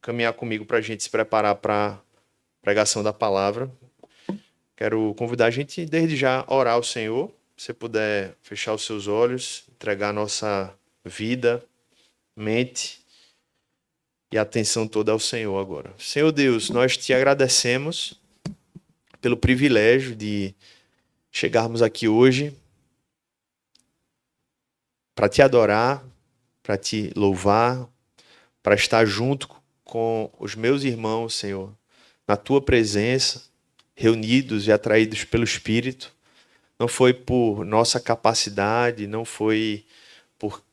caminhar comigo para a gente se preparar para a pregação da palavra. Quero convidar a gente, desde já, a orar ao Senhor. Se você puder fechar os seus olhos, entregar a nossa vida, mente e atenção toda ao Senhor agora. Senhor Deus, nós te agradecemos pelo privilégio de chegarmos aqui hoje para te adorar, para te louvar, para estar junto com os meus irmãos, Senhor, na tua presença, reunidos e atraídos pelo Espírito. Não foi por nossa capacidade, não foi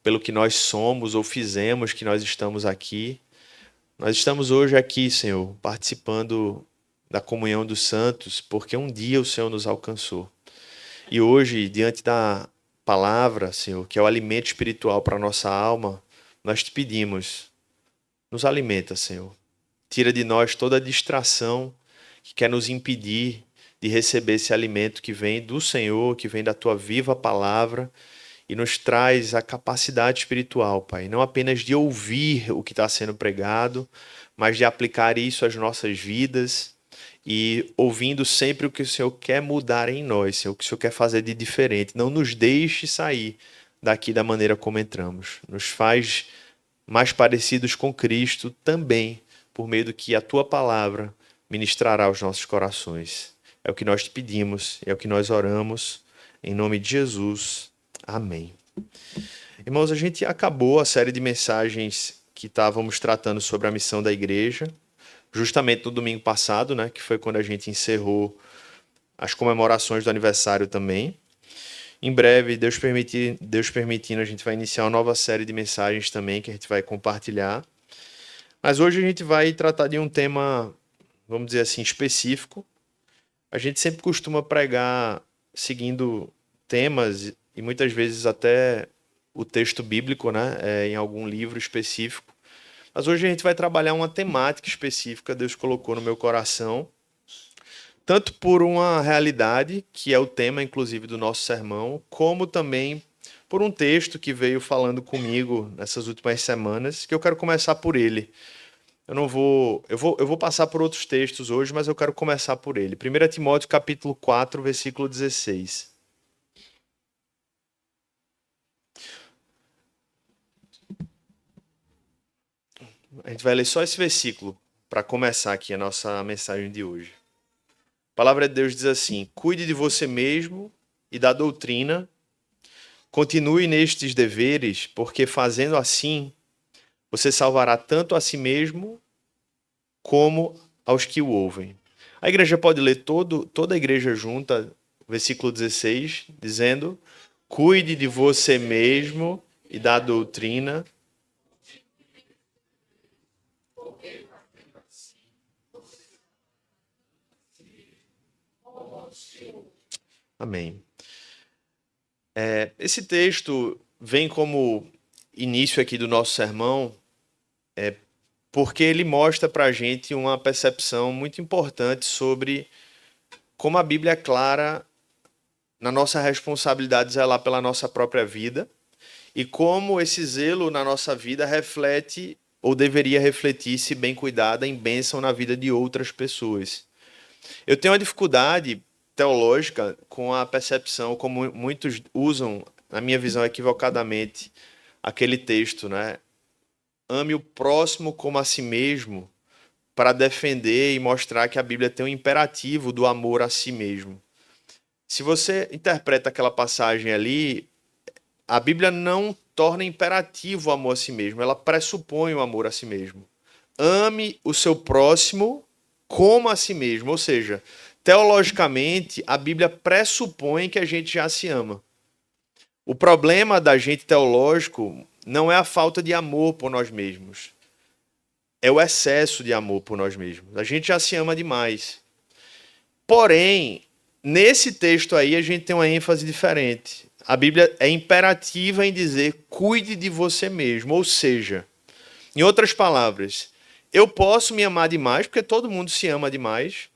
pelo que nós somos ou fizemos que nós estamos aqui. Nós estamos hoje aqui, Senhor, participando da comunhão dos santos, porque um dia o Senhor nos alcançou. E hoje, diante da palavra, Senhor, que é o alimento espiritual para a nossa alma, nós te pedimos, nos alimenta, Senhor. Tira de nós toda a distração que quer nos impedir de receber esse alimento que vem do Senhor, que vem da tua viva palavra, e nos traz a capacidade espiritual, Pai, não apenas de ouvir o que está sendo pregado, mas de aplicar isso às nossas vidas e ouvindo sempre o que o Senhor quer mudar em nós, Senhor, o que o Senhor quer fazer de diferente. Não nos deixe sair daqui da maneira como entramos. Nos faz mais parecidos com Cristo também, por meio do que a tua palavra ministrará aos nossos corações. É o que nós te pedimos, é o que nós oramos, em nome de Jesus. Amém. Irmãos, a gente acabou a série de mensagens que estávamos tratando sobre a missão da igreja, justamente no domingo passado, né, que foi quando a gente encerrou as comemorações do aniversário também. Em breve, Deus permitindo, a gente vai iniciar uma nova série de mensagens também que a gente vai compartilhar. Mas hoje a gente vai tratar de um tema, vamos dizer assim, específico. A gente sempre costuma pregar seguindo temas e muitas vezes até o texto bíblico, né, em algum livro específico. Mas hoje a gente vai trabalhar uma temática específica, Deus colocou no meu coração, tanto por uma realidade, que é o tema, inclusive, do nosso sermão, como também por um texto que veio falando comigo nessas últimas semanas, que eu quero começar por ele. Eu vou passar por outros textos hoje, mas eu quero começar por ele. 1 Timóteo capítulo 4, versículo 16. A gente vai ler só esse versículo para começar aqui a nossa mensagem de hoje. A palavra de Deus diz assim: cuide de você mesmo e da doutrina, continue nestes deveres, porque fazendo assim, você salvará tanto a si mesmo como aos que o ouvem. A igreja pode ler toda a igreja junta, versículo 16, dizendo: cuide de você mesmo e da doutrina. Amém. Esse texto vem como início aqui do nosso sermão, porque ele mostra para a gente uma percepção muito importante sobre como a Bíblia é clara na nossa responsabilidade de zelar pela nossa própria vida e como esse zelo na nossa vida reflete ou deveria refletir, se bem cuidada, em bênção na vida de outras pessoas. Eu tenho uma dificuldade teológica com a percepção, como muitos usam, na minha visão equivocadamente, aquele texto, né? Ame o próximo como a si mesmo, para defender e mostrar que a Bíblia tem um imperativo do amor a si mesmo. Se você interpreta aquela passagem ali, a Bíblia não torna imperativo o amor a si mesmo, ela pressupõe o amor a si mesmo. Ame o seu próximo como a si mesmo, ou seja, teologicamente, a Bíblia pressupõe que a gente já se ama. O problema da gente teológico não é a falta de amor por nós mesmos. É o excesso de amor por nós mesmos. A gente já se ama demais. Porém, nesse texto aí, a gente tem uma ênfase diferente. A Bíblia é imperativa em dizer, cuide de você mesmo. Ou seja, em outras palavras, eu posso me amar demais, porque todo mundo se ama demais.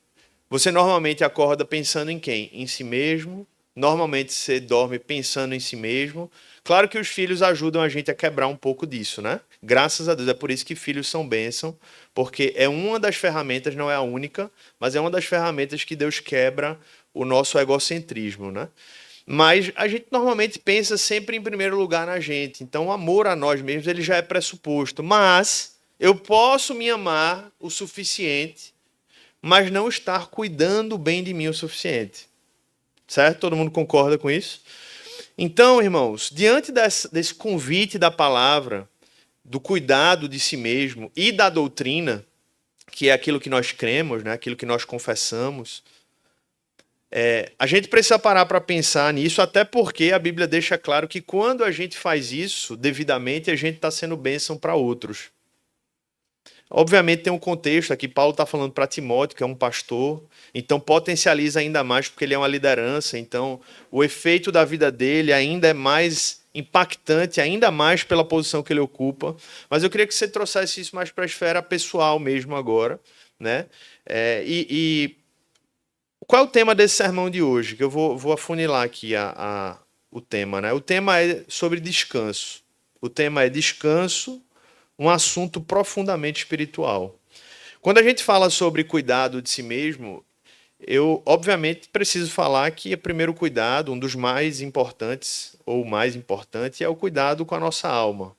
Você normalmente acorda pensando em quem? Em si mesmo. Normalmente você dorme pensando em si mesmo. Claro que os filhos ajudam a gente a quebrar um pouco disso, né? Graças a Deus. É por isso que filhos são bênção, porque é uma das ferramentas, não é a única, mas é uma das ferramentas que Deus quebra o nosso egocentrismo, né? Mas a gente normalmente pensa sempre em primeiro lugar na gente. Então, o amor a nós mesmos ele já é pressuposto. Mas eu posso me amar o suficiente, mas não estar cuidando bem de mim o suficiente. Certo? Todo mundo concorda com isso? Então, irmãos, diante desse convite da palavra, do cuidado de si mesmo e da doutrina, que é aquilo que nós cremos, né? Aquilo que nós confessamos, a gente precisa parar para pensar nisso, até porque a Bíblia deixa claro que quando a gente faz isso devidamente, a gente está sendo bênção para outros. Obviamente tem um contexto aqui, Paulo está falando para Timóteo, que é um pastor, então potencializa ainda mais porque ele é uma liderança, então o efeito da vida dele ainda é mais impactante, ainda mais pela posição que ele ocupa. Mas eu queria que você trouxesse isso mais para a esfera pessoal mesmo agora, né? Qual é o tema desse sermão de hoje? Que eu vou afunilar aqui o tema, né? O tema é sobre descanso. O tema é descanso, um assunto profundamente espiritual. Quando a gente fala sobre cuidado de si mesmo, eu, obviamente, preciso falar que o primeiro cuidado, um dos mais importantes, ou o mais importante, é o cuidado com a nossa alma,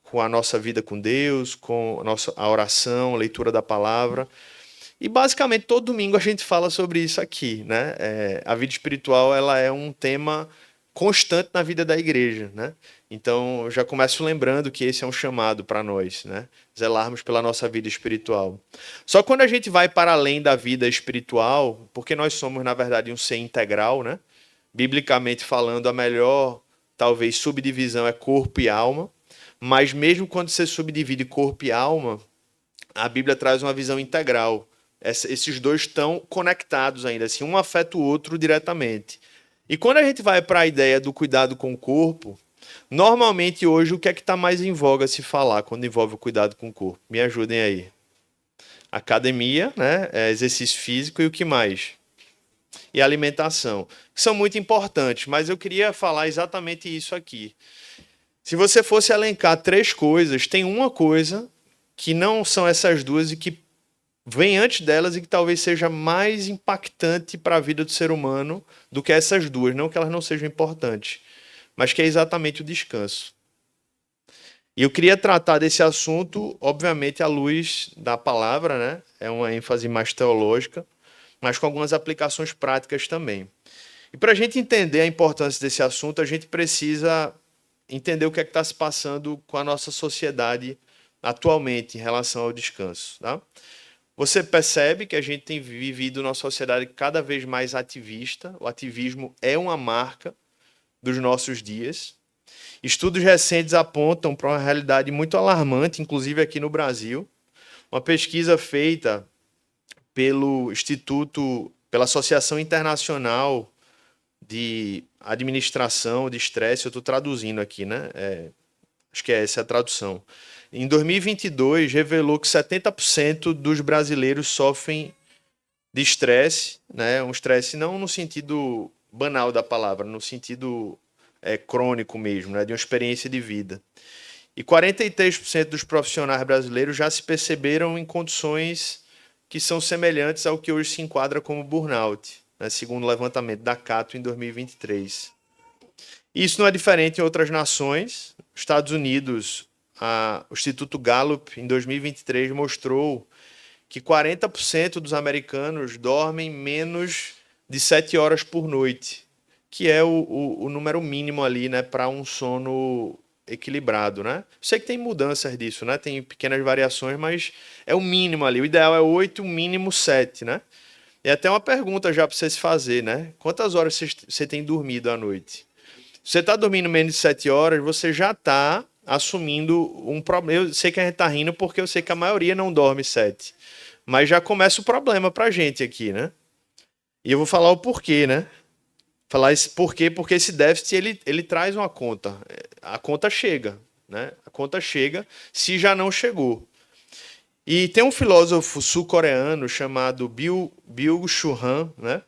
com a nossa vida com Deus, com a oração, a leitura da palavra. E, basicamente, todo domingo a gente fala sobre isso aqui, né? A vida espiritual, ela é um tema constante na vida da igreja, né? Então, eu já começo lembrando que esse é um chamado para nós, né? Zelarmos pela nossa vida espiritual. Só quando a gente vai para além da vida espiritual, porque nós somos, na verdade, um ser integral, né? Biblicamente falando, a melhor, talvez, subdivisão é corpo e alma. Mas mesmo quando você subdivide corpo e alma, a Bíblia traz uma visão integral. Esses dois estão conectados ainda, assim, um afeta o outro diretamente. E quando a gente vai para a ideia do cuidado com o corpo, normalmente hoje o que é que está mais em voga se falar quando envolve o cuidado com o corpo? Me ajudem aí. Academia, né? Exercício físico e o que mais? E alimentação, que são muito importantes, mas eu queria falar exatamente isso aqui. Se você fosse elencar 3 coisas, tem uma coisa que não são essas duas e que vem antes delas e que talvez seja mais impactante para a vida do ser humano do que essas duas. Não que elas não sejam importantes, mas que é exatamente o descanso. E eu queria tratar desse assunto, obviamente, à luz da palavra, né? É uma ênfase mais teológica, mas com algumas aplicações práticas também. E para a gente entender a importância desse assunto, a gente precisa entender o que é que está se passando com a nossa sociedade atualmente em relação ao descanso, tá? Você percebe que a gente tem vivido numa sociedade cada vez mais ativista. O ativismo é uma marca dos nossos dias. Estudos recentes apontam para uma realidade muito alarmante, inclusive aqui no Brasil. Uma pesquisa feita pelo pela Associação Internacional de Administração de Estresse, eu estou traduzindo aqui, né? Acho que essa é a tradução. Em 2022, revelou que 70% dos brasileiros sofrem de estresse, né? Um estresse não no sentido banal da palavra, no sentido crônico mesmo, né? De uma experiência de vida. E 43% dos profissionais brasileiros já se perceberam em condições que são semelhantes ao que hoje se enquadra como burnout, né? Segundo o levantamento da Cato em 2023. Isso não é diferente em outras nações. Estados Unidos, o Instituto Gallup, em 2023, mostrou que 40% dos americanos dormem menos de 7 horas por noite, que é o número mínimo ali, né, para um sono equilibrado, né? Sei que tem mudanças disso, né? Tem pequenas variações, mas é o mínimo ali. O ideal é 8, o mínimo 7, né? E até uma pergunta já para você se fazer, né? Quantas horas você tem dormido à noite? Se você está dormindo menos de 7 horas, você já está assumindo um problema. Eu sei que a gente está rindo porque eu sei que a maioria não dorme 7. Mas já começa o problema para a gente aqui, né? E eu vou falar o porquê, né? Falar esse porquê, porque esse déficit ele traz uma conta. A conta chega, né? A conta chega se já não chegou. E tem um filósofo sul-coreano chamado Byung-Chul Han, né?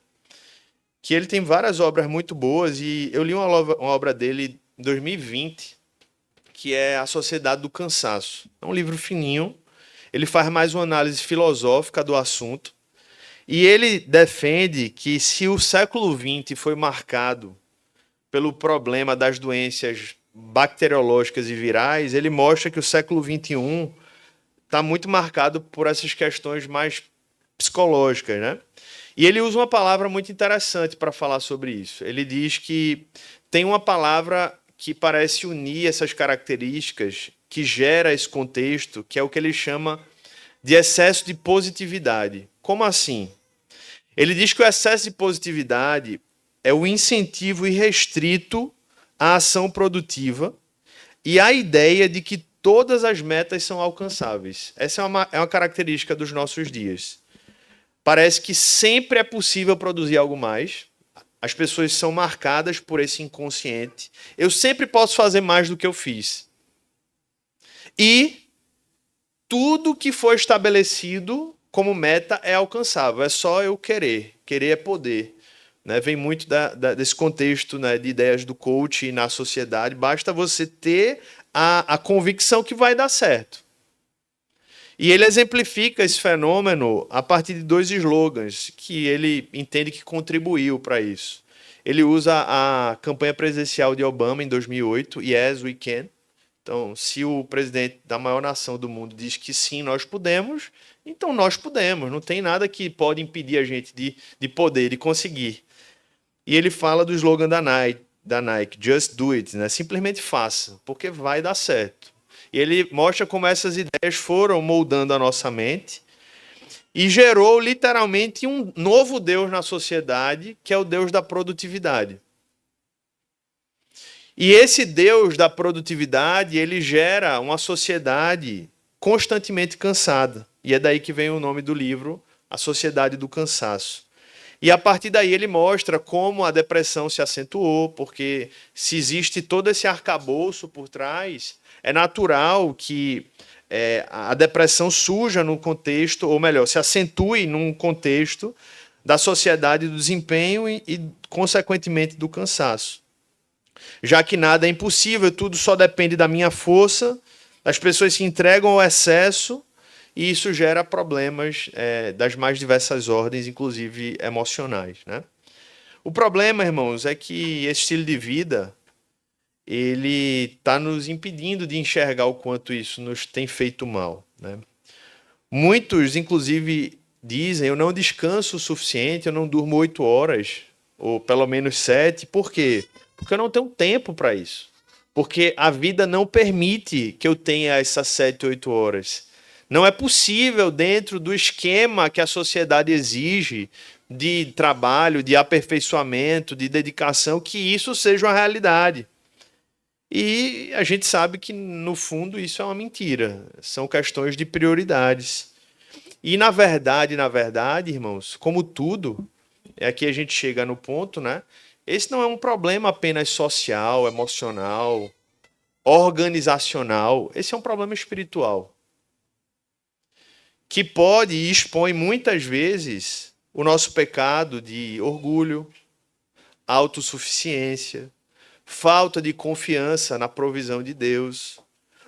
Que ele tem várias obras muito boas e eu li uma obra dele em 2020, que é A Sociedade do Cansaço. É um livro fininho, ele faz mais uma análise filosófica do assunto, e ele defende que se o século XX foi marcado pelo problema das doenças bacteriológicas e virais, ele mostra que o século XXI está muito marcado por essas questões mais psicológicas, né? E ele usa uma palavra muito interessante para falar sobre isso. Ele diz que tem uma palavra que parece unir essas características, que gera esse contexto, que é o que ele chama de excesso de positividade. Como assim? Ele diz que o excesso de positividade é o incentivo irrestrito à ação produtiva e a ideia de que todas as metas são alcançáveis. Essa é uma característica dos nossos dias. Parece que sempre é possível produzir algo mais. As pessoas são marcadas por esse inconsciente. Eu sempre posso fazer mais do que eu fiz. E tudo que foi estabelecido como meta é alcançável. É só eu querer. Querer é poder. Né? Vem muito desse contexto, né, de ideias do coach na sociedade. Basta você ter a convicção que vai dar certo. E ele exemplifica esse fenômeno a partir de 2 slogans que ele entende que contribuiu para isso. Ele usa a campanha presidencial de Obama em 2008, Yes, we can. Então, se o presidente da maior nação do mundo diz que sim, nós podemos, então nós podemos. Não tem nada que pode impedir a gente de poder, de conseguir. E ele fala do slogan da Nike, Just Do It, né? Simplesmente faça, porque vai dar certo. E ele mostra como essas ideias foram moldando a nossa mente e gerou literalmente um novo Deus na sociedade, que é o Deus da produtividade. E esse Deus da produtividade, ele gera uma sociedade constantemente cansada. E é daí que vem o nome do livro, A Sociedade do Cansaço. E a partir daí ele mostra como a depressão se acentuou, porque se existe todo esse arcabouço por trás, é natural que a depressão surja num contexto, ou melhor, se acentue num contexto da sociedade do desempenho e consequentemente, do cansaço. Já que nada é impossível, tudo só depende da minha força, as pessoas se entregam ao excesso, e isso gera problemas das mais diversas ordens, inclusive emocionais, né? O problema, irmãos, é que esse estilo de vida ele está nos impedindo de enxergar o quanto isso nos tem feito mal, né? Muitos, inclusive, dizem: eu não descanso o suficiente, eu não durmo 8 horas, ou pelo menos 7. Por quê? Porque eu não tenho tempo para isso. Porque a vida não permite que eu tenha essas 7, 8 horas. Não é possível, dentro do esquema que a sociedade exige de trabalho, de aperfeiçoamento, de dedicação, que isso seja uma realidade. E a gente sabe que, no fundo, isso é uma mentira. São questões de prioridades. E, na verdade, irmãos, como tudo, é que a gente chega no ponto, né? Esse não é um problema apenas social, emocional, organizacional. Esse é um problema espiritual, que pode e expõe muitas vezes o nosso pecado de orgulho, autossuficiência, falta de confiança na provisão de Deus,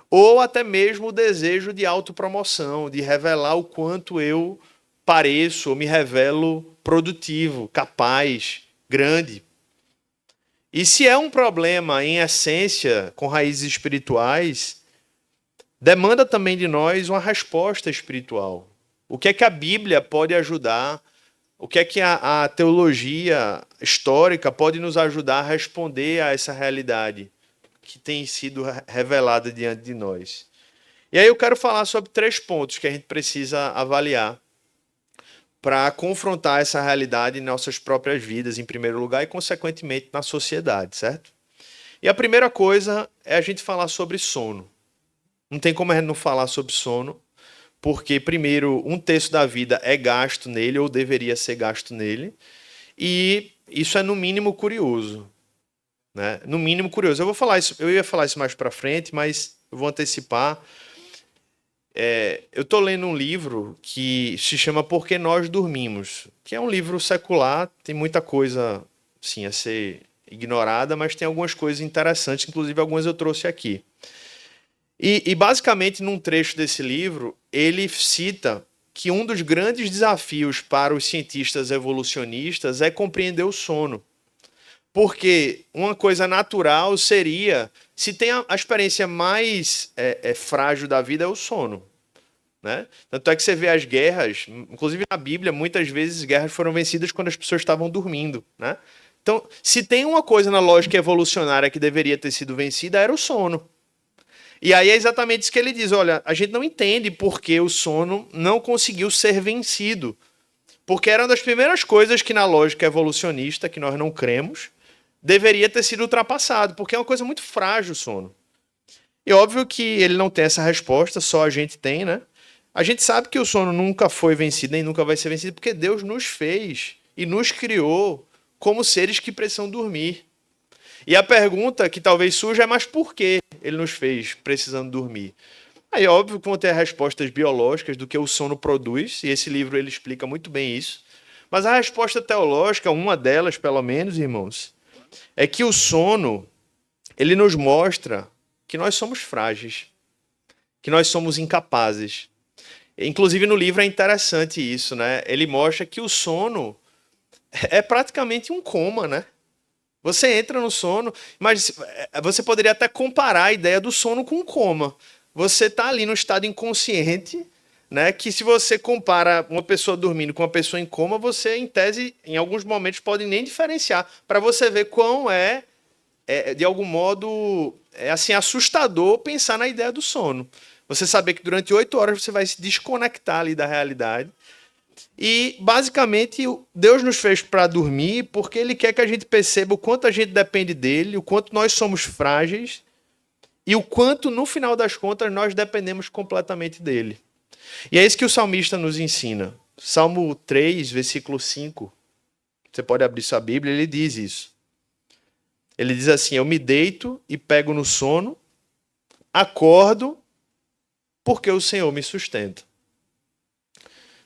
ou até mesmo o desejo de autopromoção, de revelar o quanto eu pareço ou me revelo produtivo, capaz, grande. E se é um problema em essência com raízes espirituais, demanda também de nós uma resposta espiritual. O que é que a Bíblia pode ajudar? O que é que a teologia histórica pode nos ajudar a responder a essa realidade que tem sido revelada diante de nós? E aí eu quero falar sobre 3 pontos que a gente precisa avaliar para confrontar essa realidade em nossas próprias vidas, em primeiro lugar, e, consequentemente, na sociedade, certo? E a primeira coisa é a gente falar sobre sono. Não tem como a gente não falar sobre sono, porque, primeiro, 1/3 da vida é gasto nele, ou deveria ser gasto nele, e isso é, no mínimo, curioso. Né? No mínimo, curioso. Eu ia falar isso mais para frente, mas eu vou antecipar. Eu estou lendo um livro que se chama Por que Nós Dormimos, que é um livro secular, tem muita coisa assim, a ser ignorada, mas tem algumas coisas interessantes, inclusive algumas eu trouxe aqui. E basicamente, num trecho desse livro, ele cita que um dos grandes desafios para os cientistas evolucionistas é compreender o sono. Porque uma coisa natural seria, se tem a experiência mais frágil da vida é o sono. Né? Tanto é que você vê as guerras, inclusive na Bíblia, muitas vezes guerras foram vencidas quando as pessoas estavam dormindo. Né? Então, se tem uma coisa na lógica evolucionária que deveria ter sido vencida, era o sono. E aí é exatamente isso que ele diz: olha, a gente não entende por que o sono não conseguiu ser vencido. Porque era uma das primeiras coisas que na lógica evolucionista, que nós não cremos, deveria ter sido ultrapassado, porque é uma coisa muito frágil o sono. E óbvio que ele não tem essa resposta, só a gente tem, né? A gente sabe que o sono nunca foi vencido, nem nunca vai ser vencido, porque Deus nos fez e nos criou como seres que precisam dormir. E a pergunta que talvez surja é: mas por que ele nos fez precisando dormir? Aí, óbvio que vão ter respostas biológicas do que o sono produz, e esse livro ele explica muito bem isso. Mas a resposta teológica, uma delas, pelo menos, irmãos, é que o sono, ele nos mostra que nós somos frágeis, que nós somos incapazes. Inclusive, no livro é interessante isso, né? Ele mostra que o sono é praticamente um coma, né? Você entra no sono, mas você poderia até comparar a ideia do sono com um coma. Você está ali no estado inconsciente, né? Que se você compara uma pessoa dormindo com uma pessoa em coma, você, em tese, em alguns momentos, pode nem diferenciar, para você ver quão de algum modo, assim, assustador pensar na ideia do sono. Você saber que durante 8 horas você vai se desconectar ali da realidade. E, basicamente, Deus nos fez para dormir porque Ele quer que a gente perceba o quanto a gente depende dEle, o quanto nós somos frágeis e o quanto, no final das contas, nós dependemos completamente dEle. E é isso que o salmista nos ensina. Salmo 3, versículo 5. Você pode abrir sua Bíblia, ele diz isso. Ele diz assim: eu me deito e pego no sono, acordo porque o Senhor me sustenta.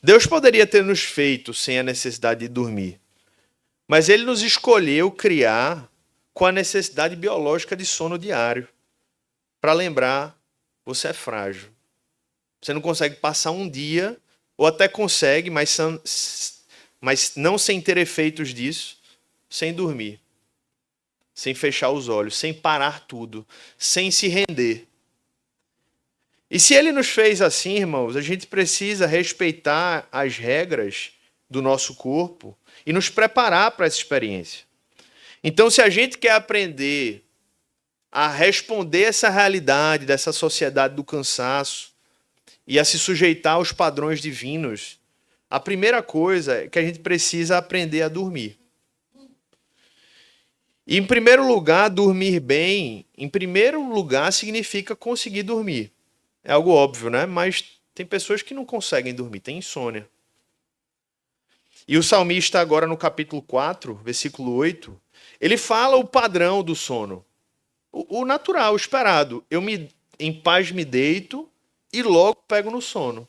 Deus poderia ter nos feito sem a necessidade de dormir, mas Ele nos escolheu criar com a necessidade biológica de sono diário, para lembrar: você é frágil. Você não consegue passar um dia, ou até consegue, mas não sem ter efeitos disso, sem dormir, sem fechar os olhos, sem parar tudo, sem se render. E se Ele nos fez assim, irmãos, a gente precisa respeitar as regras do nosso corpo e nos preparar para essa experiência. Então, se a gente quer aprender a responder essa realidade dessa sociedade do cansaço e a se sujeitar aos padrões divinos, a primeira coisa é que a gente precisa aprender a dormir. E, em primeiro lugar, dormir bem, em primeiro lugar, significa conseguir dormir. É algo óbvio, né? Mas tem pessoas que não conseguem dormir, tem insônia. E o salmista, agora no capítulo 4, versículo 8, ele fala o padrão do sono. O natural, o esperado. Em paz me deito e logo pego no sono.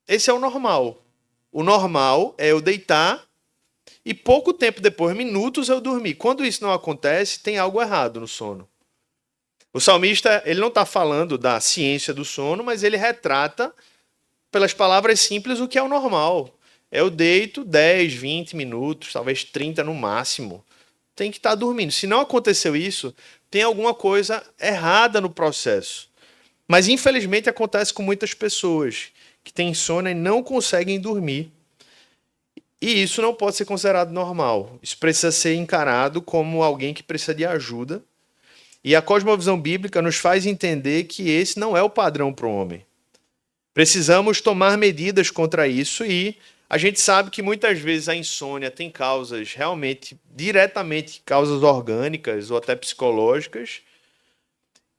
Esse é o normal. O normal é eu deitar e pouco tempo depois, minutos, eu dormir. Quando isso não acontece, tem algo errado no sono. O salmista, ele não está falando da ciência do sono, mas ele retrata, pelas palavras simples, o que é o normal. Eu deito 10, 20 minutos, talvez 30 no máximo. Tem que estar dormindo. Se não aconteceu isso, tem alguma coisa errada no processo. Mas, infelizmente, acontece com muitas pessoas que têm insônia e não conseguem dormir. E isso não pode ser considerado normal. Isso precisa ser encarado como alguém que precisa de ajuda. E a cosmovisão bíblica nos faz entender que esse não é o padrão para o homem. Precisamos tomar medidas contra isso e a gente sabe que muitas vezes a insônia tem causas realmente, diretamente causas orgânicas ou até psicológicas,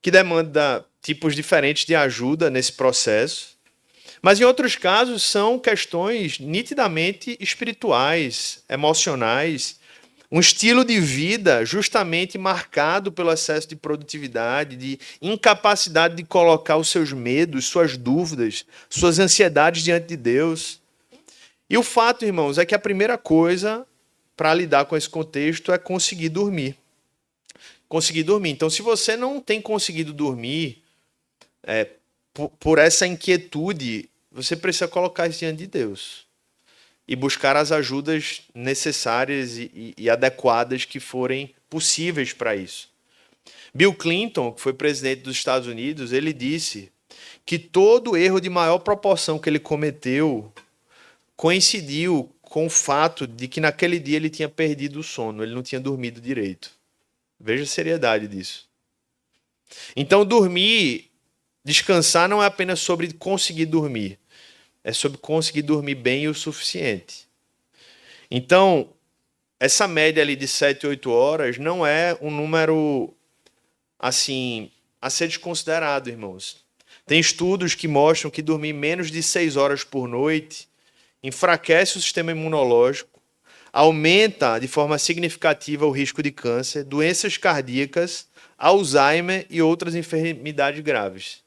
que demandam tipos diferentes de ajuda nesse processo. Mas em outros casos são questões nitidamente espirituais, emocionais, um estilo de vida justamente marcado pelo excesso de produtividade, de incapacidade de colocar os seus medos, suas dúvidas, suas ansiedades diante de Deus. E o fato, irmãos, é que a primeira coisa para lidar com esse contexto é conseguir dormir. Conseguir dormir. Então, se você não tem conseguido dormir, por essa inquietude, você precisa colocar isso diante de Deus e buscar as ajudas necessárias e adequadas que forem possíveis para isso. Bill Clinton, que foi presidente dos Estados Unidos, ele disse que todo erro de maior proporção que ele cometeu coincidiu com o fato de que naquele dia ele tinha perdido o sono, ele não tinha dormido direito. Veja a seriedade disso. Então, descansar não é apenas sobre conseguir dormir, é sobre conseguir dormir bem o suficiente. Então, essa média ali de 7, 8 horas não é um número assim a ser desconsiderado, irmãos. Tem estudos que mostram que dormir menos de 6 horas por noite enfraquece o sistema imunológico, aumenta de forma significativa o risco de câncer, doenças cardíacas, Alzheimer e outras enfermidades graves.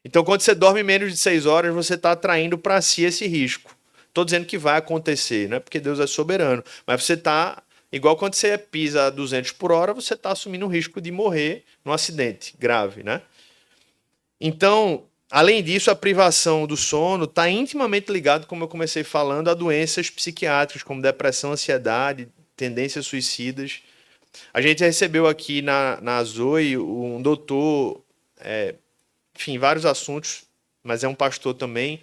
Então, quando você dorme menos de 6 horas, você está atraindo para si esse risco. Estou dizendo que vai acontecer, não é porque Deus é soberano, mas você está, igual quando você pisa a 200 por hora, você está assumindo o risco de morrer num acidente grave, né? Então, além disso, a privação do sono está intimamente ligado, como eu comecei falando, a doenças psiquiátricas, como depressão, ansiedade, tendências suicidas. A gente recebeu aqui na Zoe um doutor, enfim, vários assuntos, mas é um pastor também.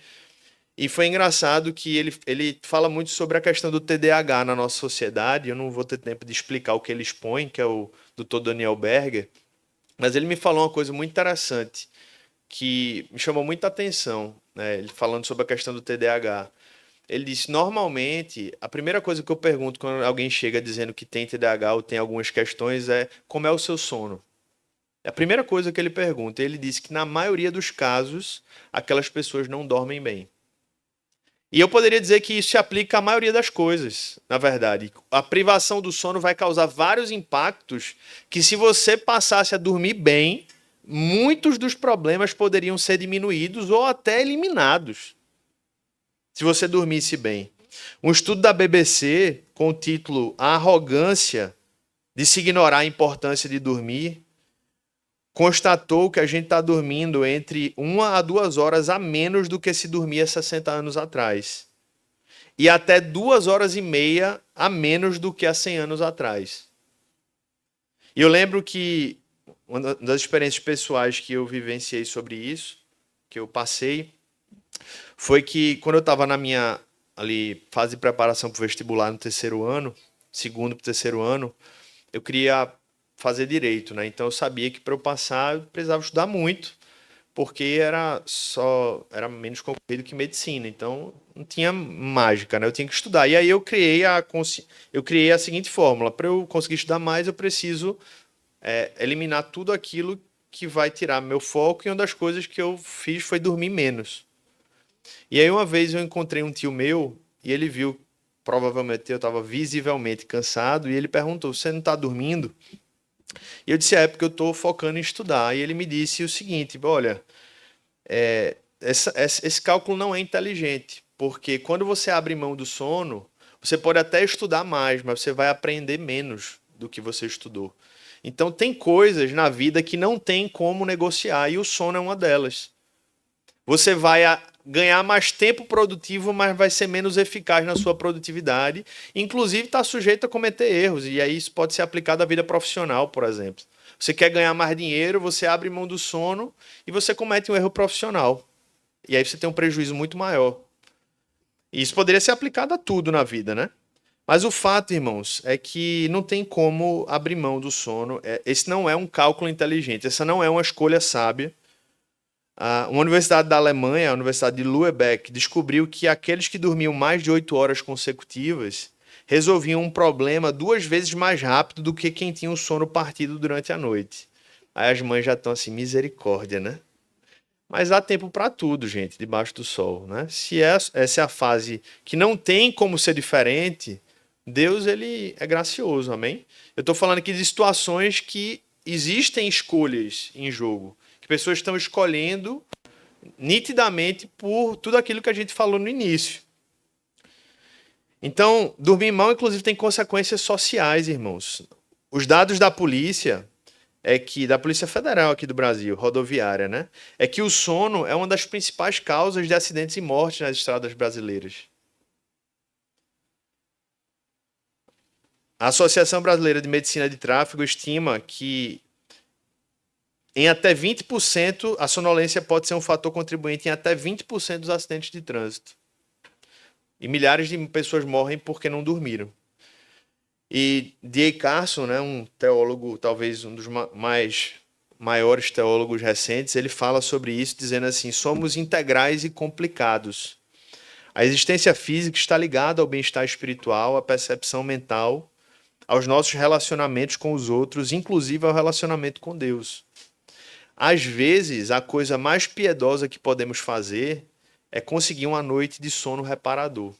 E foi engraçado que ele fala muito sobre a questão do TDAH na nossa sociedade. Eu não vou ter tempo de explicar o que ele expõe, que é o Dr. Daniel Berger, mas ele me falou uma coisa muito interessante, que me chamou muita atenção, né? Ele falando sobre a questão do TDAH. Ele disse, normalmente, a primeira coisa que eu pergunto quando alguém chega dizendo que tem TDAH ou tem algumas questões é como é o seu sono? É a primeira coisa que ele pergunta. Ele disse que na maioria dos casos, aquelas pessoas não dormem bem. E eu poderia dizer que isso se aplica à maioria das coisas, na verdade. A privação do sono vai causar vários impactos que, se você passasse a dormir bem, muitos dos problemas poderiam ser diminuídos ou até eliminados, se você dormisse bem. Um estudo da BBC, com o título A Arrogância de se ignorar a importância de dormir, constatou que a gente está dormindo entre 1 a 2 horas a menos do que se dormia 60 anos atrás. E até 2 horas e meia a menos do que há 100 anos atrás. E eu lembro que uma das experiências pessoais que eu vivenciei sobre isso, que eu passei, foi que quando eu estava na minha fase de preparação para o vestibular no terceiro ano, segundo para o terceiro ano, eu queria fazer direito, né? Então eu sabia que para eu passar eu precisava estudar muito, porque era menos concorrido que medicina, então não tinha mágica, né? Eu tinha que estudar. E aí eu criei a seguinte fórmula: para eu conseguir estudar mais, eu preciso eliminar tudo aquilo que vai tirar meu foco, e uma das coisas que eu fiz foi dormir menos. E aí uma vez eu encontrei um tio meu e ele viu, provavelmente eu estava visivelmente cansado, e ele perguntou: você não está dormindo? E eu disse, porque eu estou focando em estudar. E ele me disse o seguinte, olha, esse cálculo não é inteligente, porque quando você abre mão do sono, você pode até estudar mais, mas você vai aprender menos do que você estudou. Então tem coisas na vida que não tem como negociar, e o sono é uma delas. Você vai ganhar mais tempo produtivo, mas vai ser menos eficaz na sua produtividade. Inclusive, está sujeito a cometer erros. E aí isso pode ser aplicado à vida profissional, por exemplo. Você quer ganhar mais dinheiro, você abre mão do sono e você comete um erro profissional. E aí você tem um prejuízo muito maior. E isso poderia ser aplicado a tudo na vida, né? Mas o fato, irmãos, é que não tem como abrir mão do sono. Esse não é um cálculo inteligente. Essa não é uma escolha sábia. Uma universidade da Alemanha, a Universidade de Lübeck, descobriu que aqueles que dormiam mais de 8 horas consecutivas resolviam um problema 2 vezes mais rápido do que quem tinha o sono partido durante a noite. Aí as mães já estão assim, misericórdia, né? Mas há tempo para tudo, gente, debaixo do sol, né? Se essa é a fase que não tem como ser diferente, Deus, ele é gracioso, amém? Eu estou falando aqui de situações que existem escolhas em jogo, que pessoas estão escolhendo nitidamente por tudo aquilo que a gente falou no início. Então, dormir mal, inclusive, tem consequências sociais, irmãos. Os dados da polícia, é que, da Polícia Federal aqui do Brasil, rodoviária, né? É que o sono é uma das principais causas de acidentes e mortes nas estradas brasileiras. A Associação Brasileira de Medicina de Tráfego estima que em até 20%, a sonolência pode ser um fator contribuinte em até 20% dos acidentes de trânsito. E milhares de pessoas morrem porque não dormiram. E D.A. Carson, né, um teólogo, talvez um dos maiores teólogos recentes, ele fala sobre isso, dizendo assim: somos integrais e complicados. A existência física está ligada ao bem-estar espiritual, à percepção mental, aos nossos relacionamentos com os outros, inclusive ao relacionamento com Deus. Às vezes, a coisa mais piedosa que podemos fazer é conseguir uma noite de sono reparador.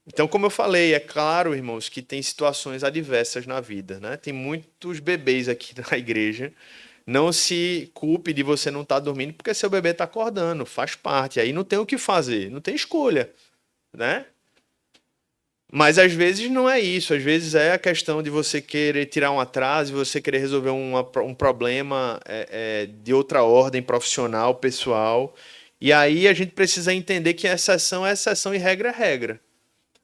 Então, como eu falei, é claro, irmãos, que tem situações adversas na vida, né? Tem muitos bebês aqui na igreja. Não se culpe de você não estar dormindo porque seu bebê está acordando, faz parte. Aí não tem o que fazer, não tem escolha, né? Mas às vezes não é isso, às vezes é a questão de você querer tirar um atraso, você querer resolver um problema de outra ordem profissional, pessoal. E aí a gente precisa entender que exceção é exceção e regra é regra.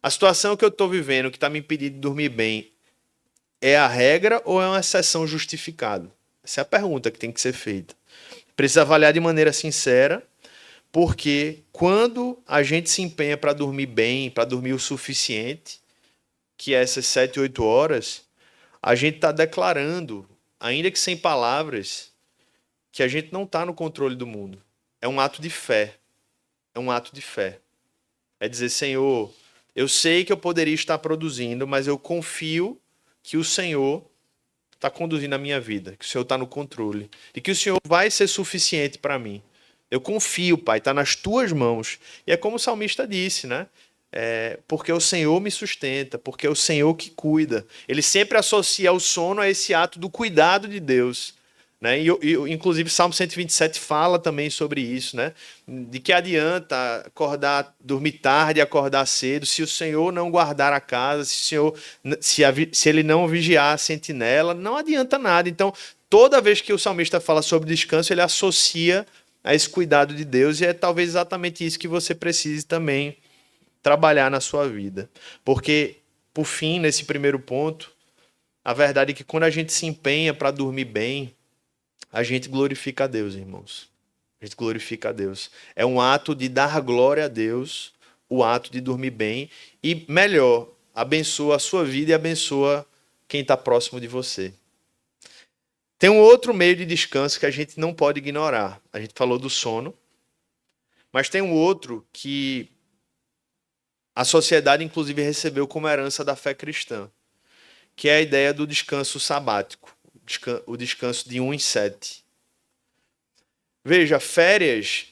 A situação que eu estou vivendo, que está me impedindo de dormir bem, é a regra ou é uma exceção justificada? Essa é a pergunta que tem que ser feita. Precisa avaliar de maneira sincera, porque quando a gente se empenha para dormir bem, para dormir o suficiente, que é essas 7, 8 horas, a gente está declarando, ainda que sem palavras, que a gente não está no controle do mundo. É um ato de fé. É um ato de fé. É dizer, Senhor, eu sei que eu poderia estar produzindo, mas eu confio que o Senhor está conduzindo a minha vida, que o Senhor está no controle e que o Senhor vai ser suficiente para mim. Eu confio, Pai, está nas tuas mãos. E é como o salmista disse, né? Porque o Senhor me sustenta, porque é o Senhor que cuida. Ele sempre associa o sono a esse ato do cuidado de Deus. Né? Inclusive, Salmo 127 fala também sobre isso, né? De que adianta acordar, dormir tarde e acordar cedo, se o Senhor não guardar a casa, se ele não vigiar a sentinela, não adianta nada. Então, toda vez que o salmista fala sobre descanso, ele associa a esse cuidado de Deus, e é talvez exatamente isso que você precise também trabalhar na sua vida. Porque, por fim, nesse primeiro ponto, a verdade é que quando a gente se empenha para dormir bem, a gente glorifica a Deus, irmãos. A gente glorifica a Deus. É um ato de dar glória a Deus, o ato de dormir bem, e melhor, abençoa a sua vida e abençoa quem está próximo de você. Tem um outro meio de descanso que a gente não pode ignorar. A gente falou do sono, mas tem um outro que a sociedade, inclusive, recebeu como herança da fé cristã, que é a ideia do descanso sabático, o descanso de 1 em 7. Veja, férias,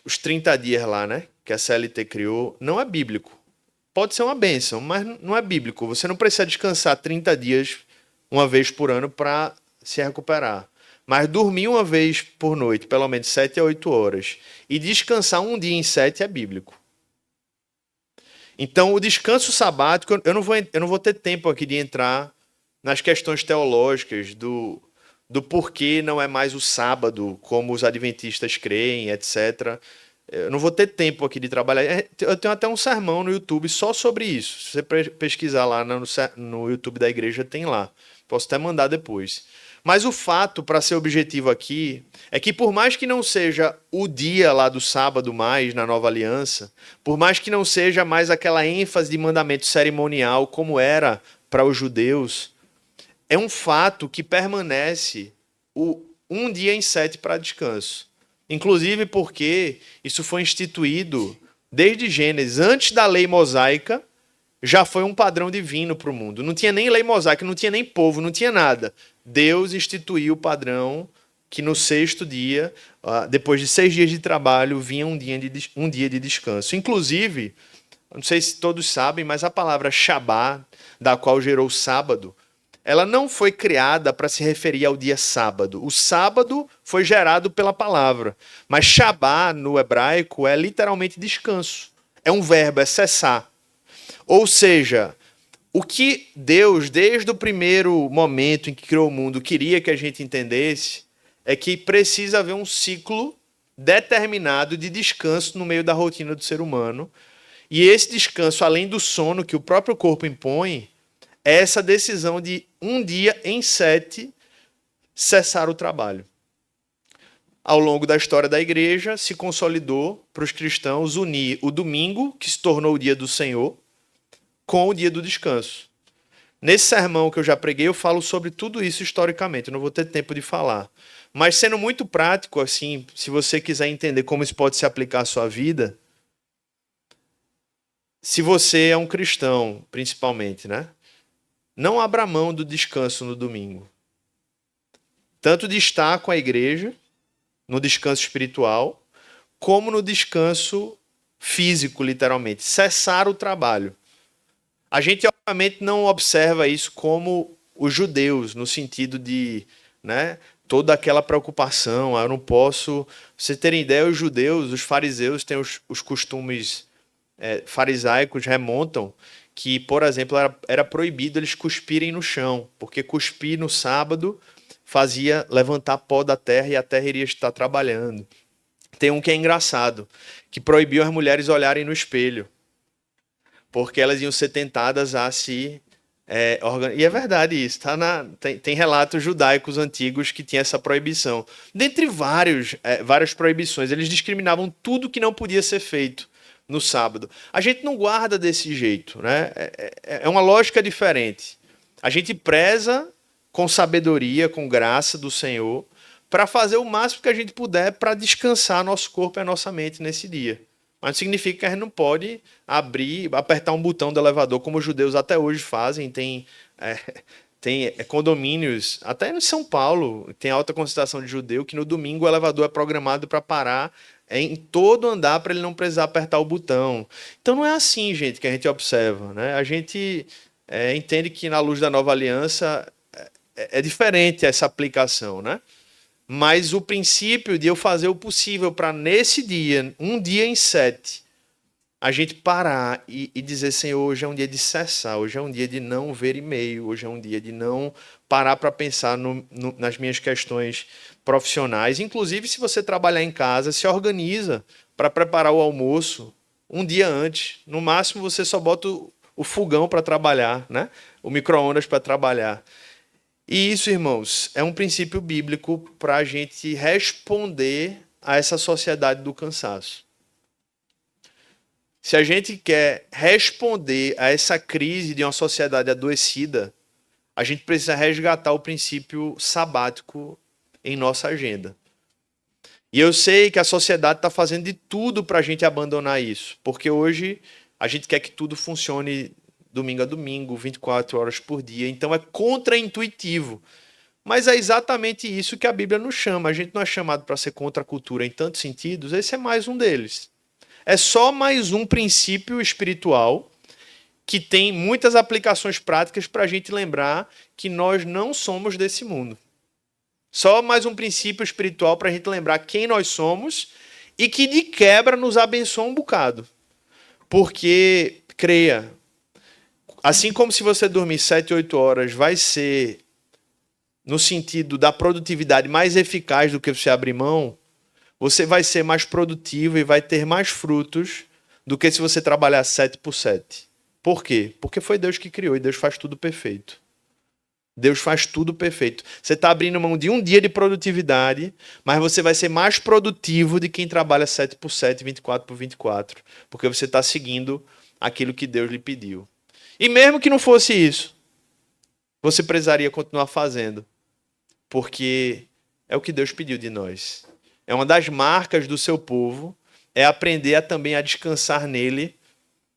os 30 dias lá, né, que a CLT criou, não é bíblico. Pode ser uma bênção, mas não é bíblico. Você não precisa descansar 30 dias uma vez por ano para se recuperar. Mas dormir uma vez por noite, pelo menos 7 a 8 horas, e descansar um dia em 7 é bíblico. Então, o descanso sabático, eu não vou ter tempo aqui de entrar nas questões teológicas do porquê não é mais o sábado, como os adventistas creem, etc. Eu não vou ter tempo aqui de trabalhar. Eu tenho até um sermão no YouTube só sobre isso. Se você pesquisar lá no YouTube da igreja, tem lá. Posso até mandar depois. Mas o fato, para ser objetivo aqui, é que por mais que não seja o dia lá do sábado mais na Nova Aliança, por mais que não seja mais aquela ênfase de mandamento cerimonial como era para os judeus, é um fato que permanece um dia em 7 para descanso. Inclusive porque isso foi instituído desde Gênesis, antes da lei mosaica, já foi um padrão divino para o mundo. Não tinha nem lei mosaica, não tinha nem povo, não tinha nada. Deus instituiu o padrão que no 6º dia, depois de 6 dias de trabalho, vinha um dia de descanso. Inclusive, não sei se todos sabem, mas a palavra Shabá, da qual gerou sábado, ela não foi criada para se referir ao dia sábado. O sábado foi gerado pela palavra. Mas Shabá, no hebraico, é literalmente descanso. É um verbo, é cessar. Ou seja, O que Deus, desde o primeiro momento em que criou o mundo, queria que a gente entendesse é que precisa haver um ciclo determinado de descanso no meio da rotina do ser humano. E esse descanso, além do sono que o próprio corpo impõe, é essa decisão de um dia em 7 cessar o trabalho. Ao longo da história da igreja, se consolidou para os cristãos unir o domingo, que se tornou o dia do Senhor, com o dia do descanso. Nesse sermão que eu já preguei, eu falo sobre tudo isso historicamente, eu não vou ter tempo de falar. Mas sendo muito prático, assim, se você quiser entender como isso pode se aplicar à sua vida, se você é um cristão, principalmente, né? Não abra mão do descanso no domingo. Tanto de estar com a igreja, no descanso espiritual, como no descanso físico, literalmente. Cessar o trabalho. A gente, obviamente, não observa isso como os judeus, no sentido de, né, toda aquela preocupação. Eu não posso... Pra vocês terem ideia, os judeus, os fariseus, têm os costumes farisaicos, remontam que, por exemplo, era proibido eles cuspirem no chão, porque cuspir no sábado fazia levantar pó da terra e a terra iria estar trabalhando. Tem um que é engraçado, que proibiu as mulheres olharem no espelho, porque elas iam ser tentadas a se organizar. E é verdade isso, tem relatos judaicos antigos que tinha essa proibição. Dentre várias proibições, eles discriminavam tudo que não podia ser feito no sábado. A gente não guarda desse jeito, né? É uma lógica diferente. A gente preza com sabedoria, com graça do Senhor, para fazer o máximo que a gente puder para descansar nosso corpo e a nossa mente nesse dia. Mas não significa que a gente não pode apertar um botão do elevador, como os judeus até hoje fazem. Tem condomínios, até em São Paulo, tem alta concentração de judeu, que no domingo o elevador é programado para parar em todo andar para ele não precisar apertar o botão. Então não é assim, gente, que a gente observa, né? A gente entende que na luz da nova aliança é diferente essa aplicação, né? Mas o princípio de eu fazer o possível para nesse dia, um dia em 7, a gente parar e dizer, Senhor, hoje é um dia de cessar, hoje é um dia de não ver e-mail, hoje é um dia de não parar para pensar nas minhas questões profissionais. Inclusive, se você trabalhar em casa, se organiza para preparar o almoço um dia antes. No máximo, você só bota o fogão para trabalhar, né? O micro-ondas para trabalhar. E isso, irmãos, é um princípio bíblico para a gente responder a essa sociedade do cansaço. Se a gente quer responder a essa crise de uma sociedade adoecida, a gente precisa resgatar o princípio sabático em nossa agenda. E eu sei que a sociedade está fazendo de tudo para a gente abandonar isso, porque hoje a gente quer que tudo funcione domingo a domingo, 24 horas por dia. Então é contraintuitivo. Mas é exatamente isso que a Bíblia nos chama. A gente não é chamado para ser contra a cultura em tantos sentidos. Esse é mais um deles. É só mais um princípio espiritual que tem muitas aplicações práticas para a gente lembrar que nós não somos desse mundo. Só mais um princípio espiritual para a gente lembrar quem nós somos e que de quebra nos abençoa um bocado. Porque, creia, assim como se você dormir 7, 8 horas, vai ser no sentido da produtividade mais eficaz do que você abrir mão, você vai ser mais produtivo e vai ter mais frutos do que se você trabalhar 7 por 7. Por quê? Porque foi Deus que criou e Deus faz tudo perfeito. Deus faz tudo perfeito. Você está abrindo mão de um dia de produtividade, mas você vai ser mais produtivo de quem trabalha 7 por 7, 24 por 24, porque você está seguindo aquilo que Deus lhe pediu. E mesmo que não fosse isso, você precisaria continuar fazendo, porque é o que Deus pediu de nós. É uma das marcas do seu povo, é aprender também a descansar nele,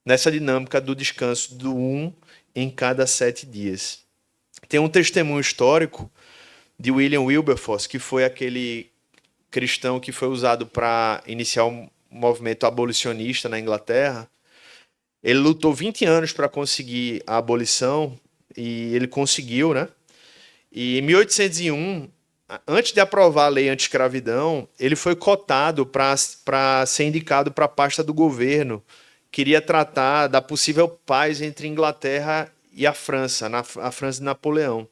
nessa dinâmica do descanso do 1 em cada 7 dias. Tem um testemunho histórico de William Wilberforce, que foi aquele cristão que foi usado para iniciar um movimento abolicionista na Inglaterra. Ele lutou 20 anos para conseguir a abolição e ele conseguiu, né? E em 1801, antes de aprovar a lei anti-escravidão, ele foi cotado para ser indicado para a pasta do governo. Queria tratar da possível paz entre Inglaterra a França, a França de Napoleão.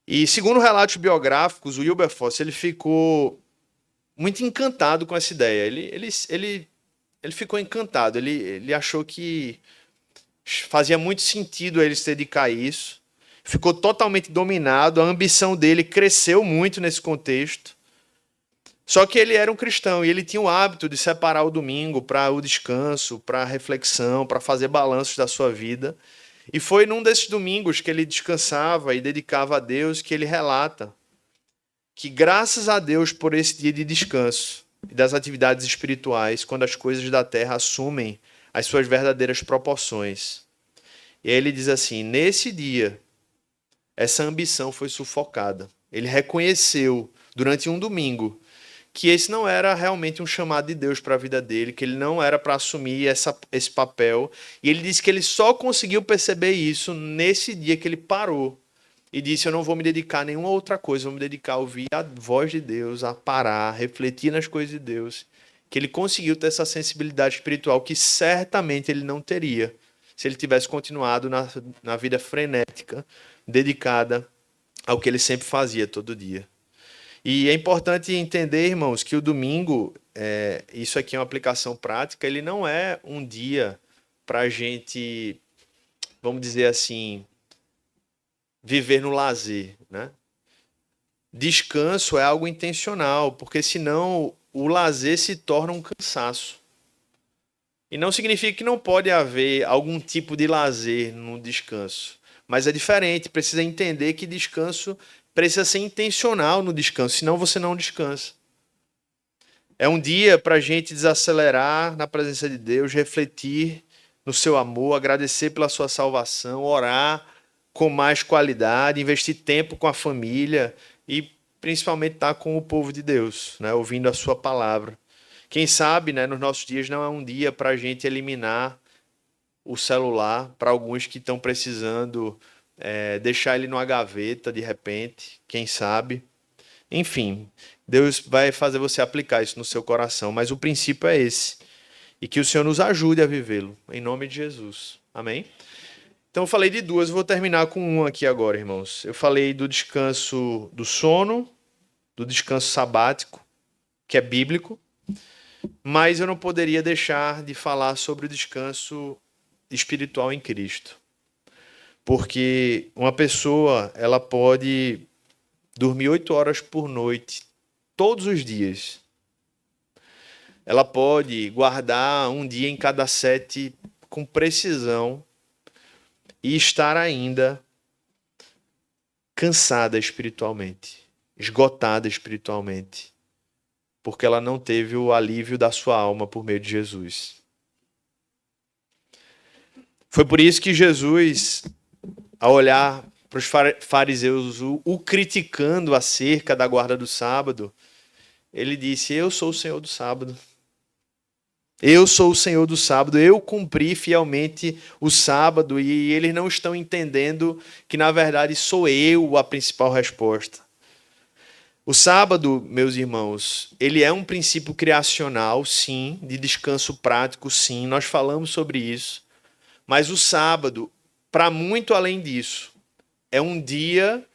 E segundo relatos biográficos, o Wilberforce ele ficou muito encantado com essa ideia. Ele ficou encantado. Ele achou que fazia muito sentido ele se dedicar a isso. Ficou totalmente dominado. A ambição dele cresceu muito nesse contexto. Só que ele era um cristão e ele tinha o hábito de separar o domingo para o descanso, para a reflexão, para fazer balanços da sua vida. E foi num desses domingos que ele descansava e dedicava a Deus que ele relata que graças a Deus por esse dia de descanso e das atividades espirituais, quando as coisas da terra assumem as suas verdadeiras proporções. E aí ele diz assim, nesse dia, essa ambição foi sufocada. Ele reconheceu durante um domingo que esse não era realmente um chamado de Deus para a vida dele, que ele não era para assumir esse papel. E ele disse que ele só conseguiu perceber isso nesse dia que ele parou e disse, eu não vou me dedicar a nenhuma outra coisa, vou me dedicar a ouvir a voz de Deus, a parar, a refletir nas coisas de Deus. Que ele conseguiu ter essa sensibilidade espiritual que certamente ele não teria se ele tivesse continuado na vida frenética, dedicada ao que ele sempre fazia todo dia. E é importante entender, irmãos, que o domingo, isso aqui é uma aplicação prática, ele não é um dia para a gente, vamos dizer assim, viver no lazer, né? Descanso é algo intencional, porque senão o lazer se torna um cansaço. E não significa que não pode haver algum tipo de lazer no descanso, mas é diferente, precisa entender que descanso precisa ser intencional no descanso, senão você não descansa. É um dia para a gente desacelerar na presença de Deus, refletir no seu amor, agradecer pela sua salvação, orar com mais qualidade, investir tempo com a família e principalmente estar com o povo de Deus, né, ouvindo a sua palavra. Quem sabe, né, nos nossos dias não é um dia para a gente eliminar o celular, para alguns que estão precisando deixar ele numa gaveta de repente, quem sabe. Enfim, Deus vai fazer você aplicar isso no seu coração, mas o princípio é esse. E que o Senhor nos ajude a vivê-lo, em nome de Jesus. Amém? Então eu falei de duas, vou terminar com uma aqui agora, irmãos. Eu falei do descanso do sono, do descanso sabático, que é bíblico, mas eu não poderia deixar de falar sobre o descanso espiritual em Cristo. Porque uma pessoa, ela pode dormir 8 horas por noite, todos os dias. Ela pode guardar um dia em cada 7 com precisão e estar ainda cansada espiritualmente, esgotada espiritualmente, porque ela não teve o alívio da sua alma por meio de Jesus. Foi por isso que Jesus, ao olhar para os fariseus o criticando acerca da guarda do sábado, ele disse, eu sou o Senhor do sábado. Eu sou o Senhor do sábado, eu cumpri fielmente o sábado e eles não estão entendendo que, na verdade, sou eu a principal resposta. O sábado, meus irmãos, ele é um princípio criacional, sim, de descanso prático, sim, nós falamos sobre isso. Mas o sábado, para muito além disso, é um dia,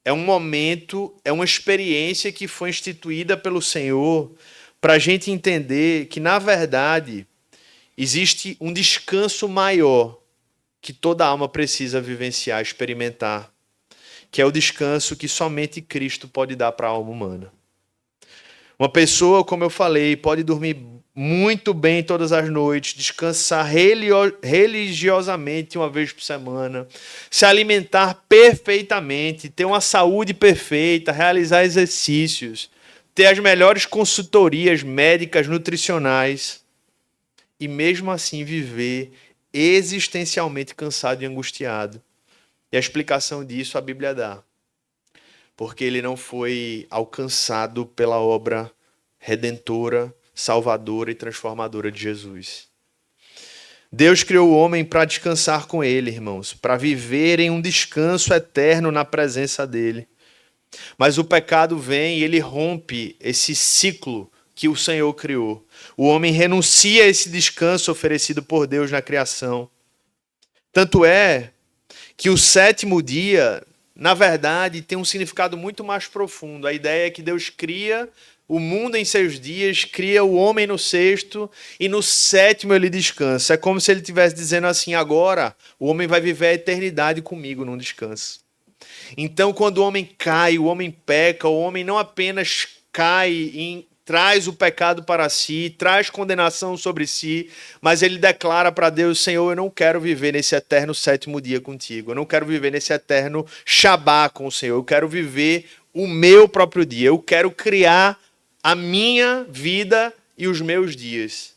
é um momento, é uma experiência que foi instituída pelo Senhor para a gente entender que, na verdade, existe um descanso maior que toda alma precisa vivenciar, experimentar, que é o descanso que somente Cristo pode dar para a alma humana. Uma pessoa, como eu falei, pode dormir muito bem todas as noites, descansar religiosamente uma vez por semana, se alimentar perfeitamente, ter uma saúde perfeita, realizar exercícios, ter as melhores consultorias médicas, nutricionais e mesmo assim viver existencialmente cansado e angustiado. E a explicação disso a Bíblia dá. Porque ele não foi alcançado pela obra redentora, salvadora e transformadora de Jesus. Deus criou o homem para descansar com ele, irmãos, para viver em um descanso eterno na presença dele. Mas o pecado vem e ele rompe esse ciclo que o Senhor criou. O homem renuncia a esse descanso oferecido por Deus na criação. Tanto é que o sétimo dia, na verdade, tem um significado muito mais profundo. A ideia é que Deus cria o mundo em 6 dias, cria o homem no sexto, e no sétimo ele descansa. É como se ele estivesse dizendo assim: agora o homem vai viver a eternidade comigo num descanso. Então, quando o homem cai, o homem peca, o homem não apenas cai e traz o pecado para si, traz condenação sobre si, mas ele declara para Deus: Senhor, eu não quero viver nesse eterno sétimo dia contigo, eu não quero viver nesse eterno Shabá com o Senhor, eu quero viver o meu próprio dia, eu quero criar a minha vida e os meus dias.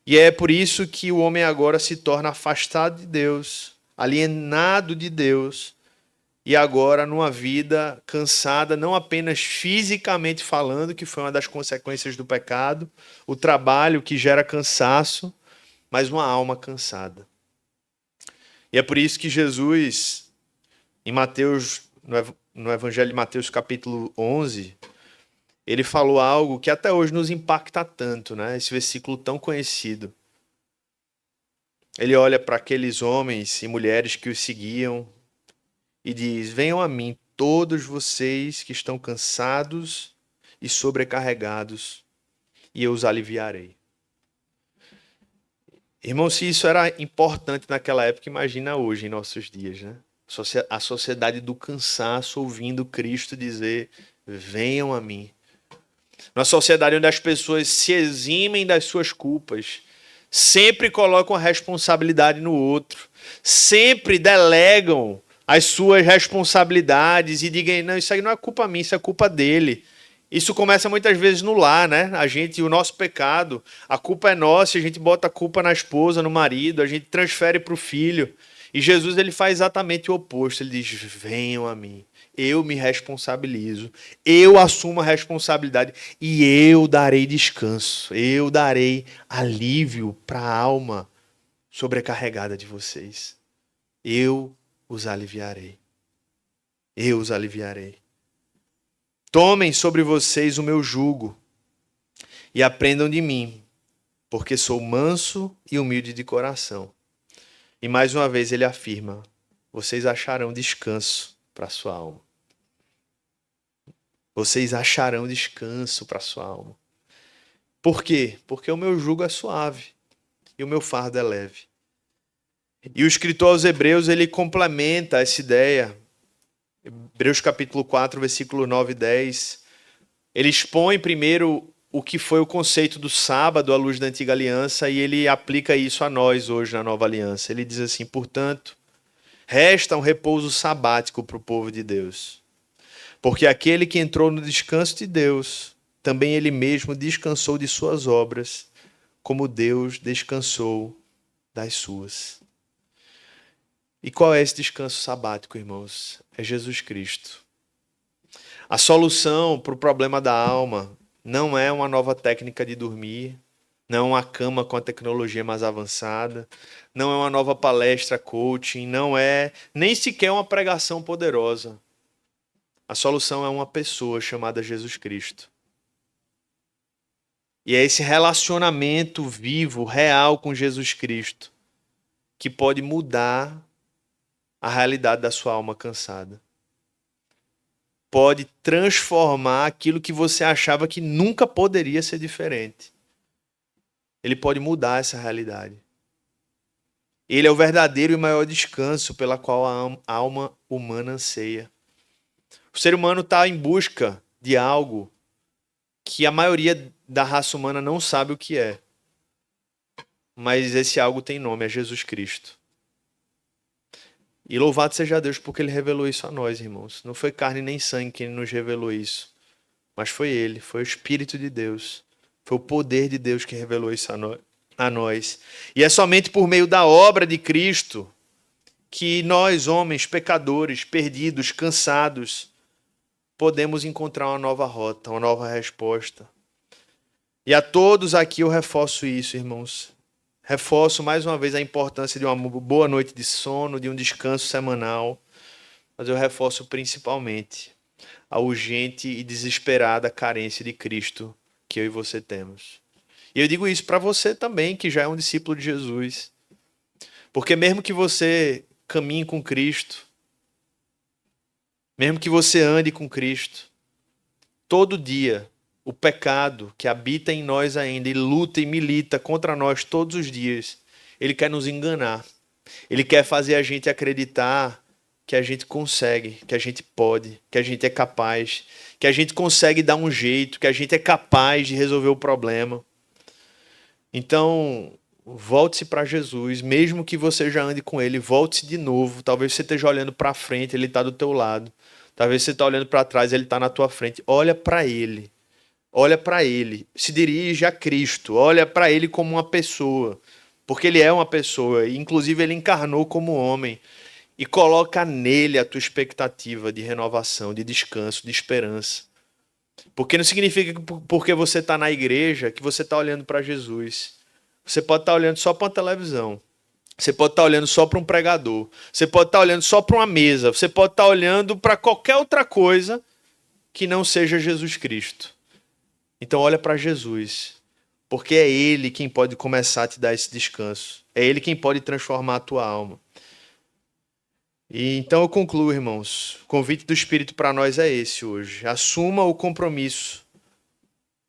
E é por isso que o homem agora se torna afastado de Deus, alienado de Deus, e agora numa vida cansada, não apenas fisicamente falando, que foi uma das consequências do pecado, o trabalho que gera cansaço, mas uma alma cansada. E é por isso que Jesus, em Mateus, no Evangelho de Mateus capítulo 11, ele falou algo que até hoje nos impacta tanto, né? Esse versículo tão conhecido. Ele olha para aqueles homens e mulheres que os seguiam e diz: venham a mim todos vocês que estão cansados e sobrecarregados, e eu os aliviarei. Irmão, se isso era importante naquela época, imagina hoje, em nossos dias, né? A sociedade do cansaço ouvindo Cristo dizer: venham a mim. Uma sociedade onde as pessoas se eximem das suas culpas, sempre colocam a responsabilidade no outro, sempre delegam as suas responsabilidades e digam: não, isso aí não é culpa minha, isso é culpa dele. Isso começa muitas vezes no lar, né? O nosso pecado, a culpa é nossa, a gente bota a culpa na esposa, no marido, a gente transfere para o filho. E Jesus, ele faz exatamente o oposto. Ele diz: venham a mim, eu me responsabilizo, eu assumo a responsabilidade e eu darei descanso, eu darei alívio para a alma sobrecarregada de vocês. Eu os aliviarei. Eu os aliviarei. Tomem sobre vocês o meu jugo e aprendam de mim, porque sou manso e humilde de coração. E mais uma vez ele afirma: vocês acharão descanso para a sua alma. Vocês acharão descanso para a sua alma. Por quê? Porque o meu jugo é suave e o meu fardo é leve. E o escritor aos Hebreus, ele complementa essa ideia. Hebreus capítulo 4, versículo 9 e 10. Ele expõe primeiro o que foi o conceito do sábado à luz da antiga aliança e ele aplica isso a nós hoje na nova aliança. Ele diz assim: portanto, resta um repouso sabático para o povo de Deus. Porque aquele que entrou no descanso de Deus, também ele mesmo descansou de suas obras, como Deus descansou das suas. E qual é esse descanso sabático, irmãos? É Jesus Cristo. A solução para o problema da alma não é uma nova técnica de dormir, não é uma cama com a tecnologia mais avançada, não é uma nova palestra coaching, não é nem sequer uma pregação poderosa. A solução é uma pessoa chamada Jesus Cristo. E é esse relacionamento vivo, real com Jesus Cristo, que pode mudar a realidade da sua alma cansada. Pode transformar aquilo que você achava que nunca poderia ser diferente. Ele pode mudar essa realidade. Ele é o verdadeiro e maior descanso pela qual a alma humana anseia. O ser humano está em busca de algo que a maioria da raça humana não sabe o que é. Mas esse algo tem nome, é Jesus Cristo. E louvado seja Deus porque Ele revelou isso a nós, irmãos. Não foi carne nem sangue quem nos revelou isso. Mas foi Ele, foi o Espírito de Deus. Foi o poder de Deus que revelou isso a nós. E é somente por meio da obra de Cristo que nós, homens, pecadores, perdidos, cansados, podemos encontrar uma nova rota, uma nova resposta. E a todos aqui eu reforço isso, irmãos. Reforço mais uma vez a importância de uma boa noite de sono, de um descanso semanal. Mas eu reforço principalmente a urgente e desesperada carência de Cristo que eu e você temos. E eu digo isso para você também, que já é um discípulo de Jesus. Porque mesmo que você caminhe com Cristo, mesmo que você ande com Cristo, todo dia, o pecado que habita em nós ainda e luta e milita contra nós todos os dias, ele quer nos enganar. Ele quer fazer a gente acreditar que a gente consegue, que a gente pode, que a gente é capaz, que a gente consegue dar um jeito, que a gente é capaz de resolver o problema. Então, volte-se para Jesus, mesmo que você já ande com ele, volte-se de novo. Talvez você esteja olhando para frente, ele está do teu lado. Talvez você está olhando para trás, ele está na tua frente. Olha para ele. Olha para ele. Se dirige a Cristo. Olha para ele como uma pessoa. Porque ele é uma pessoa. E, inclusive, ele encarnou como homem. E coloca nele a tua expectativa de renovação, de descanso, de esperança. Porque não significa que porque você está na igreja que você está olhando para Jesus. Você pode estar olhando só para uma televisão. Você pode estar olhando só para um pregador. Você pode estar olhando só para uma mesa. Você pode estar olhando para qualquer outra coisa que não seja Jesus Cristo. Então olha para Jesus. Porque é Ele quem pode começar a te dar esse descanso. É Ele quem pode transformar a tua alma. E então eu concluo, irmãos. O convite do Espírito para nós é esse hoje. Assuma o compromisso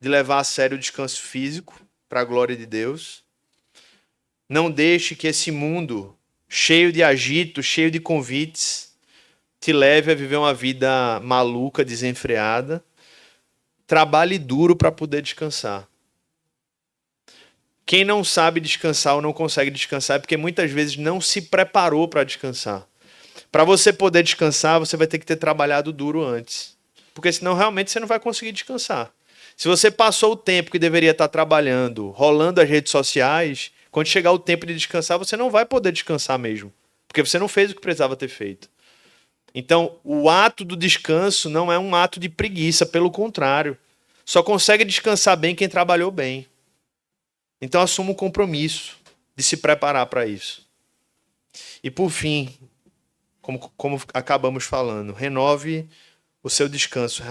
de levar a sério o descanso físico para a glória de Deus. Não deixe que esse mundo cheio de agito, cheio de convites, te leve a viver uma vida maluca, desenfreada. Trabalhe duro para poder descansar. Quem não sabe descansar ou não consegue descansar é porque muitas vezes não se preparou para descansar. Para você poder descansar, você vai ter que ter trabalhado duro antes. Porque senão realmente você não vai conseguir descansar. Se você passou o tempo que deveria estar trabalhando, rolando as redes sociais, quando chegar o tempo de descansar, você não vai poder descansar mesmo. Porque você não fez o que precisava ter feito. Então, o ato do descanso não é um ato de preguiça, pelo contrário. Só consegue descansar bem quem trabalhou bem. Então, assuma um compromisso de se preparar para isso. E, por fim, como acabamos falando, renove o seu descanso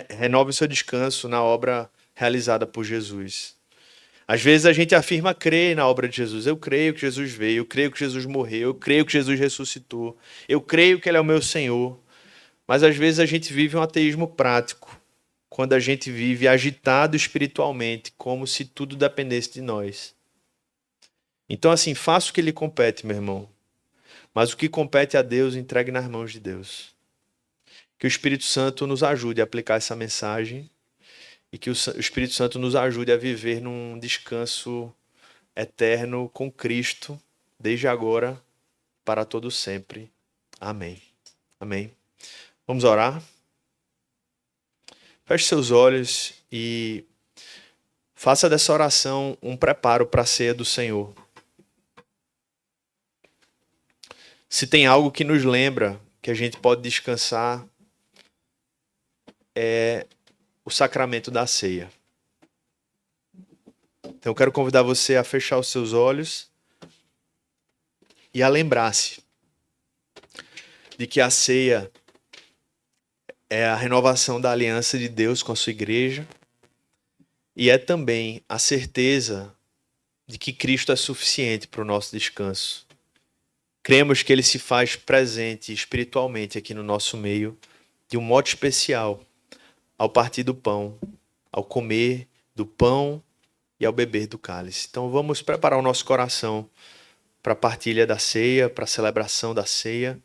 renove o seu descanso na obra realizada por Jesus. Às vezes a gente afirma crer na obra de Jesus. Eu creio que Jesus veio, eu creio que Jesus morreu, eu creio que Jesus ressuscitou, eu creio que Ele é o meu Senhor. Mas às vezes a gente vive um ateísmo prático, quando a gente vive agitado espiritualmente, como se tudo dependesse de nós. Então, assim, faça o que lhe compete, meu irmão. Mas o que compete a Deus, entregue nas mãos de Deus. Que o Espírito Santo nos ajude a aplicar essa mensagem e que o Espírito Santo nos ajude a viver num descanso eterno com Cristo, desde agora, para todo sempre. Amém. Amém. Vamos orar? Feche seus olhos e faça dessa oração um preparo para a ceia do Senhor. Se tem algo que nos lembra que a gente pode descansar, é o sacramento da ceia. Então eu quero convidar você a fechar os seus olhos e a lembrar-se de que a ceia é a renovação da aliança de Deus com a sua igreja e é também a certeza de que Cristo é suficiente para o nosso descanso. Cremos que Ele se faz presente espiritualmente aqui no nosso meio de um modo especial ao partir do pão, ao comer do pão e ao beber do cálice. Então vamos preparar o nosso coração para a partilha da ceia, para a celebração da ceia.